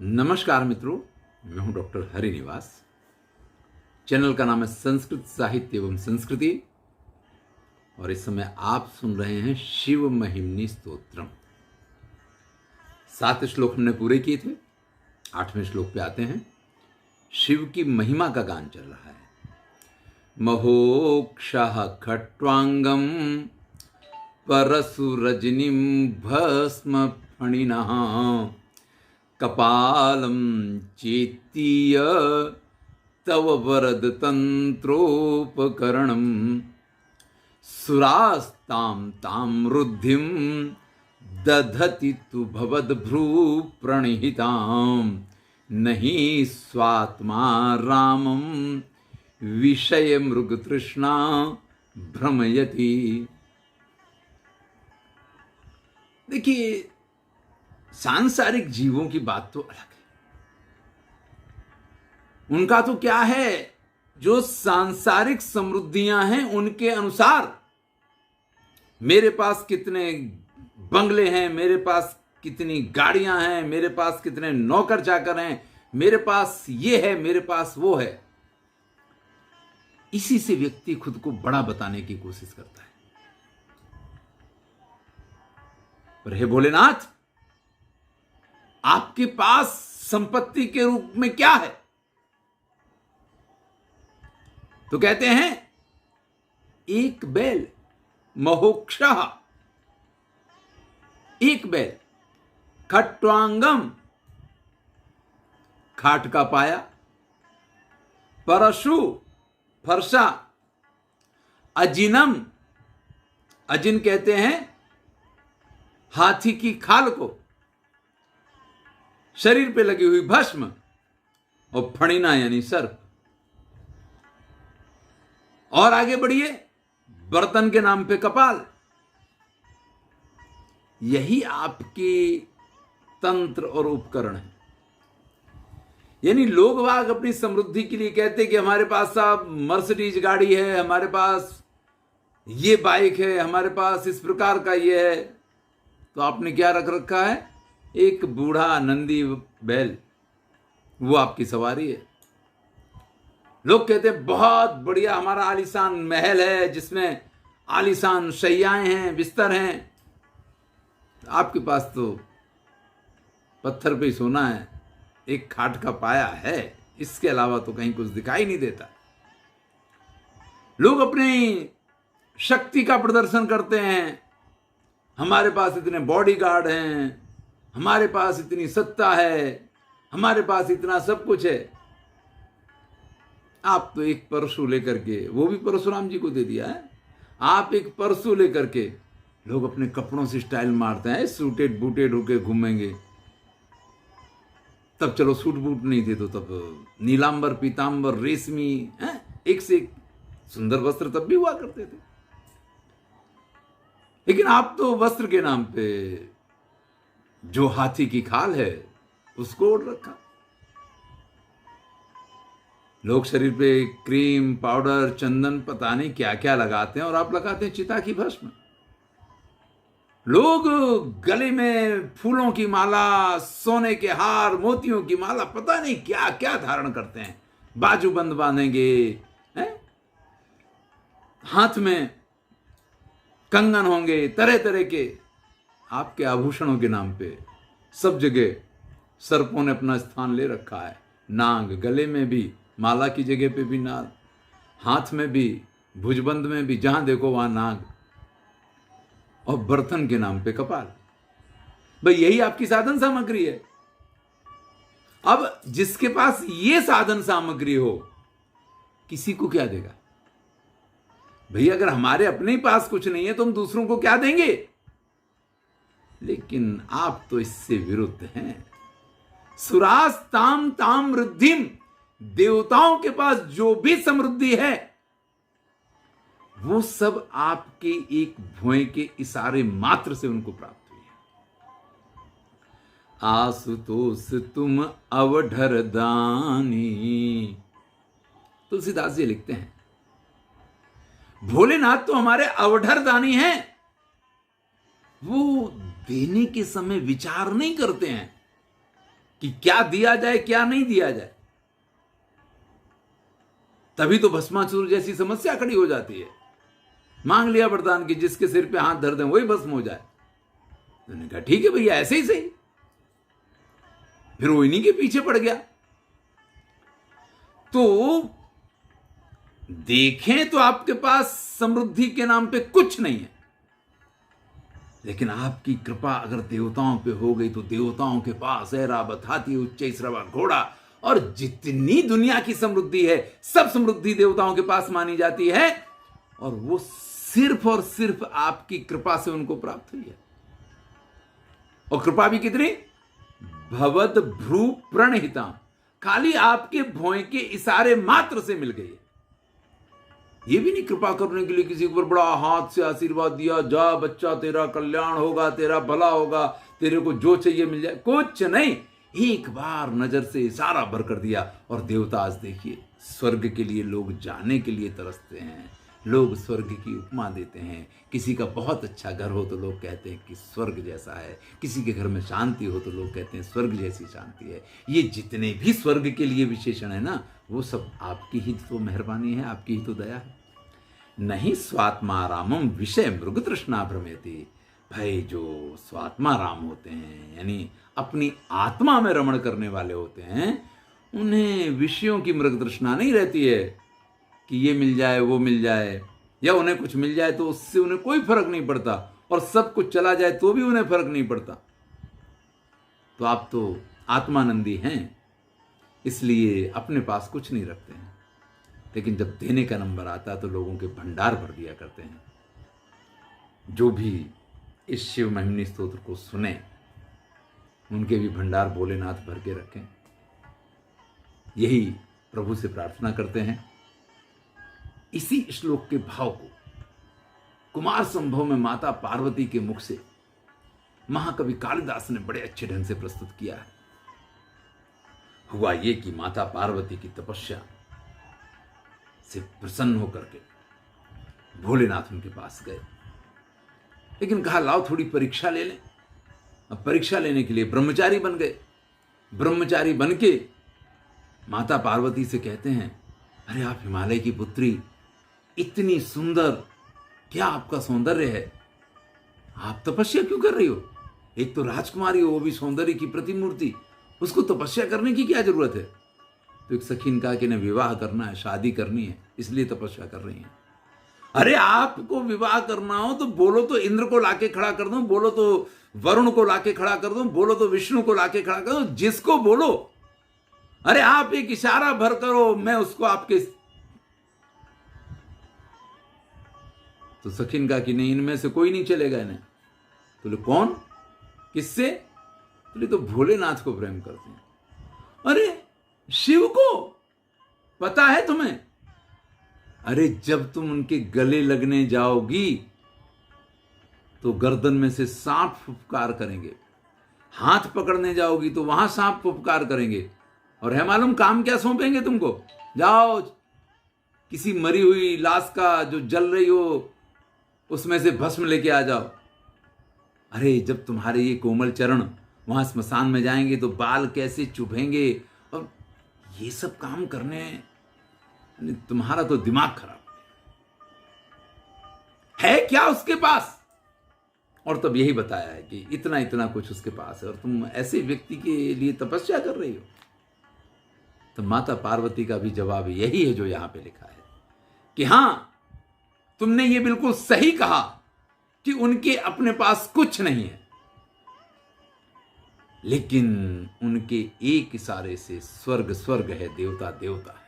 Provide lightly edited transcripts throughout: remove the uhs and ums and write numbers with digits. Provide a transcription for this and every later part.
नमस्कार मित्रों, मैं हूं डॉक्टर हरिनिवास। चैनल का नाम है संस्कृत साहित्य एवं संस्कृति और इस समय आप सुन रहे हैं शिव महिमनी स्तोत्रम। 7 श्लोक हमने पूरे किए थे। 8वें श्लोक पे आते हैं। शिव की महिमा का गान चल रहा है। महोक्षः खट्वांगम परशुरजनीं भस्म फणिनः कपालं चेत्तीय तव वरद तंत्रोपकरणं सुरास्तां तां रुद्धिं दधति तु भवद्भ्रू प्रणिहितां नहि स्वात्मा रामं विषय मृगतृष्णा भ्रमयति। देखिए, सांसारिक जीवों की बात तो अलग है। उनका तो क्या है, जो सांसारिक समृद्धियां हैं उनके अनुसार मेरे पास कितने बंगले हैं, मेरे पास कितनी गाड़ियां हैं, मेरे पास कितने नौकर चाकर हैं, मेरे पास ये है, मेरे पास वो है, इसी से व्यक्ति खुद को बड़ा बताने की कोशिश करता है। पर हे भोलेनाथ, आपके पास संपत्ति के रूप में क्या है? तो कहते हैं एक बैल, महोक्षः, एक बैल, खट्वांगम, खाट का पाया, परशु, फरसा, अजिनम, अजिन कहते हैं हाथी की खाल को, शरीर पे लगी हुई भस्म, और फणिना यानी सर्प। और आगे बढ़िए, बर्तन के नाम पे कपाल। यही आपके तंत्र और उपकरण है। यानी लोग वाग अपनी समृद्धि के लिए कहते कि हमारे पास साहब मर्सिडीज गाड़ी है, हमारे पास ये बाइक है, हमारे पास इस प्रकार का ये है। तो आपने क्या रख रखा है? एक बूढ़ा नंदी बैल, वो आपकी सवारी है। लोग कहते हैं बहुत बढ़िया हमारा आलीशान महल है, जिसमें आलीशान शैयाएं हैं, बिस्तर हैं। आपके पास तो पत्थर पे ही सोना है, एक खाट का पाया है, इसके अलावा तो कहीं कुछ दिखाई नहीं देता। लोग अपनी शक्ति का प्रदर्शन करते हैं, हमारे पास इतने बॉडीगार्ड हैं, हमारे पास इतनी सत्ता है, हमारे पास इतना सब कुछ है। आप तो एक परशु लेकर के, वो भी परशुराम जी को दे दिया है, आप एक परशु लेकर के लोग अपने कपड़ों से स्टाइल मारते हैं, सूटेड बूटेड होके घूमेंगे। तब चलो सूट बूट नहीं थे, तो तब नीलांबर, पीतांबर, रेशमी, एक से एक सुंदर वस्त्र तब भी हुआ करते थे। लेकिन आप तो वस्त्र के नाम पे जो हाथी की खाल है उसको ओढ़ रखा। लोग शरीर पे क्रीम, पाउडर, चंदन, पता नहीं क्या क्या लगाते हैं, और आप लगाते हैं चिता की भस्म। लोग गले में फूलों की माला, सोने के हार, मोतियों की माला, पता नहीं क्या क्या धारण करते हैं। बाजूबंद बांधेंगे, हाथ में कंगन होंगे तरह तरह के। आपके आभूषणों के नाम पे सब जगह सर्पों ने अपना स्थान ले रखा है। नाग, गले में भी, माला की जगह पे भी नाग, हाथ में भी, भुजबंद में भी, जहां देखो वहां नाग, और बर्तन के नाम पे कपाल। भाई यही आपकी साधन सामग्री है। अब जिसके पास ये साधन सामग्री हो, किसी को क्या देगा? भैया अगर हमारे अपने ही पास कुछ नहीं है तो हम दूसरों को क्या देंगे? लेकिन आप तो इससे विरुद्ध हैं। सुरास ताम ताम वृद्धिम, देवताओं के पास जो भी समृद्धि है वो सब आपके एक भुएं के इशारे मात्र से उनको प्राप्त हुई है। आशुतोष तुम अवढर दानी, तुलसीदास जी लिखते हैं, भोलेनाथ तो हमारे अवढर दानी हैं। वो देने के समय विचार नहीं करते हैं, कि क्या दिया जाए क्या नहीं दिया जाए। तभी तो भस्मासुर जैसी समस्या खड़ी हो जाती है। मांग लिया वरदान की जिसके सिर पे हाथ धर दें वही भस्म हो जाए। उन्होंने कहा ठीक है भैया, ऐसे ही सही। फिर वो इन्हीं के पीछे पड़ गया। तो देखें तो आपके पास समृद्धि के नाम पे कुछ नहीं है, लेकिन आपकी कृपा अगर देवताओं पे हो गई तो देवताओं के पास ऐरावत हाथी, उच्चैःश्रवा घोड़ा, और जितनी दुनिया की समृद्धि है सब समृद्धि देवताओं के पास मानी जाती है, और वो सिर्फ और सिर्फ आपकी कृपा से उनको प्राप्त हुई है। और कृपा भी कितनी? भवद भ्रू प्रणहिता, खाली आपके भौं के इशारे मात्र से मिल गई है। ये भी नहीं कृपा करने के लिए किसी के ऊपर बड़ा हाथ से आशीर्वाद दिया, जा बच्चा तेरा कल्याण होगा, तेरा भला होगा, तेरे को जो चाहिए मिल जाए, कुछ नहीं। एक बार नजर से इशारा भर कर दिया और देवता आज देखिए स्वर्ग के लिए लोग जाने के लिए तरसते हैं। लोग स्वर्ग की उपमा देते हैं। किसी का बहुत अच्छा घर हो तो लोग कहते हैं कि स्वर्ग जैसा है, किसी के घर में शांति हो तो लोग कहते हैं स्वर्ग जैसी शांति है। ये जितने भी स्वर्ग के लिए विशेषण है ना, वो सब आपकी ही तो मेहरबानी है, आपकी ही तो दया है। नहीं स्वात्मारामम विषय मृग तृष्णा भ्रमेति। भाई जो स्वात्मा राम होते हैं, यानी अपनी आत्मा में रमण करने वाले होते हैं, उन्हें विषयों की मृग तृष्णा नहीं रहती है कि ये मिल जाए वो मिल जाए, या उन्हें कुछ मिल जाए तो उससे उन्हें कोई फर्क नहीं पड़ता, और सब कुछ चला जाए तो भी उन्हें फर्क नहीं पड़ता। तो आप तो आत्मानंदी हैं, इसलिए अपने पास कुछ नहीं रखते हैं, लेकिन जब देने का नंबर आता तो लोगों के भंडार भर दिया करते हैं। जो भी इस शिव महिमनी स्तोत्र को सुने उनके भी भंडार भोलेनाथ भर के रखें, यही प्रभु से प्रार्थना करते हैं। इसी श्लोक के भाव को कुमार संभव में माता पार्वती के मुख से महाकवि कालिदास ने बड़े अच्छे ढंग से प्रस्तुत किया है। हुआ ये कि माता पार्वती की तपस्या से प्रसन्न होकर के भोलेनाथ उनके पास गए, लेकिन कहा लाओ थोड़ी परीक्षा ले लें। अब परीक्षा लेने के लिए ब्रह्मचारी बन गए। ब्रह्मचारी बन के माता पार्वती से कहते हैं, अरे आप हिमालय की पुत्री, इतनी सुंदर, क्या आपका सौंदर्य है, आप तपस्या क्यों कर रही हो? एक तो राजकुमारी हो, वो भी सौंदर्य की प्रतिमूर्ति, उसको तपस्या करने की क्या जरूरत है? तो एक सखी ने कहा कि इन्हें विवाह करना है, शादी करनी है, इसलिए तपस्या कर रही हैं। अरे आपको विवाह करना हो तो बोलो तो इंद्र को लाके खड़ा कर दूं, बोलो तो वरुण को लाके खड़ा कर दूं, बोलो तो विष्णु को लाके खड़ा कर दूं, जिसको बोलो। अरे आप एक इशारा भर करो, मैं उसको आपके। तो सखी ने कहा कि नहीं, इनमें से कोई नहीं चलेगा इन्हें। बोले कौन, किससे? बोले तो भोलेनाथ को प्रेम करते हैं। अरे शिव को पता है तुम्हें? अरे जब तुम उनके गले लगने जाओगी तो गर्दन में से सांप फुफकार करेंगे, हाथ पकड़ने जाओगी तो वहां सांप फुफकार करेंगे, और है मालूम काम क्या सौंपेंगे तुमको? जाओ किसी मरी हुई लाश का जो जल रही हो उसमें से भस्म लेके आ जाओ। अरे जब तुम्हारे ये कोमल चरण वहां स्मशान में जाएंगे तो बाल कैसे चुभेंगे, और ये सब काम करने, तुम्हारा तो दिमाग खराब है क्या उसके पास? और तब यही बताया है कि इतना इतना कुछ उसके पास है, और तुम ऐसे व्यक्ति के लिए तपस्या कर रही हो। तो माता पार्वती का भी जवाब यही है जो यहां पे लिखा है कि हां, तुमने ये बिल्कुल सही कहा कि उनके अपने पास कुछ नहीं है, लेकिन उनके एक इशारे से स्वर्ग स्वर्ग है, देवता देवता है।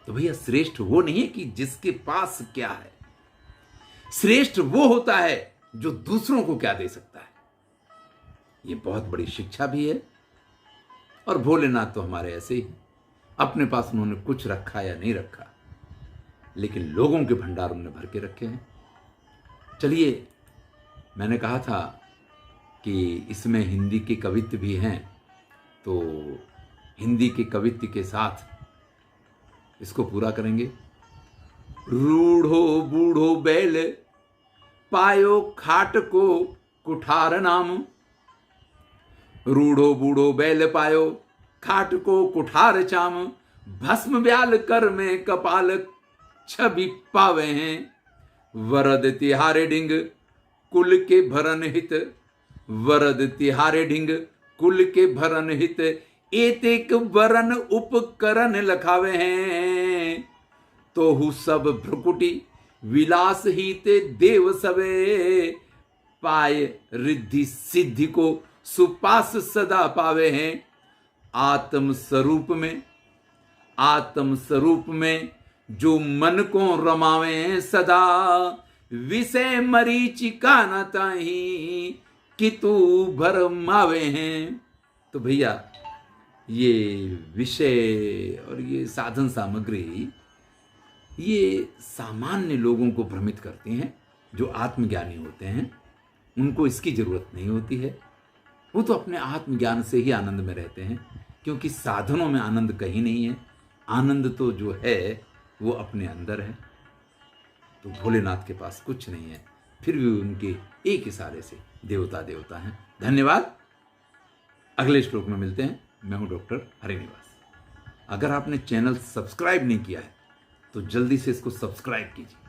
तो भैया श्रेष्ठ वो नहीं है कि जिसके पास क्या है, श्रेष्ठ वो होता है जो दूसरों को क्या दे सकता है। ये बहुत बड़ी शिक्षा भी है। और भोलेनाथ तो हमारे ऐसे ही, अपने पास उन्होंने कुछ रखा या नहीं रखा, लेकिन लोगों के भंडार उन्होंने भर के रखे हैं। चलिए, मैंने कहा था कि इसमें हिंदी के कवित्व भी हैं, तो हिंदी के कवित्व के साथ इसको पूरा करेंगे। रूढ़ो बूढ़ो बैल पायो खाट को कुठार नाम, रूढ़ो बूढ़ो बैल पायो, खाट को कुठार चाम, भस्म ब्याल कर में कपाल छवि पावे हैं। वरद तिहारे ढिंग कुल के भरन हित, वरद तिहारे ढिंग कुल के भरन हित, एतेक वरन उपकरण लखावे हैं। तो हु सब भ्रुकुटी विलास ही ते देव सवे, पाए रिद्धि सिद्धि को सुपास सदा पावे हैं। आत्म स्वरूप में जो मन को रमावे सदा, विषय मरीचिका न ताही कि तू भरमावे हैं। तो भैया ये विषय और ये साधन सामग्री ये सामान्य लोगों को भ्रमित करती हैं। जो आत्मज्ञानी होते हैं उनको इसकी जरूरत नहीं होती है, वो तो अपने आत्मज्ञान से ही आनंद में रहते हैं, क्योंकि साधनों में आनंद कहीं नहीं है। आनंद तो जो है वो अपने अंदर है। तो भोलेनाथ के पास कुछ नहीं है, फिर भी उनके एक इशारे से देवता देवता हैं। धन्यवाद। अगले श्लोक में मिलते हैं। मैं हूं डॉक्टर हरिनिवास। अगर आपने चैनल सब्सक्राइब नहीं किया है तो जल्दी से इसको सब्सक्राइब कीजिए।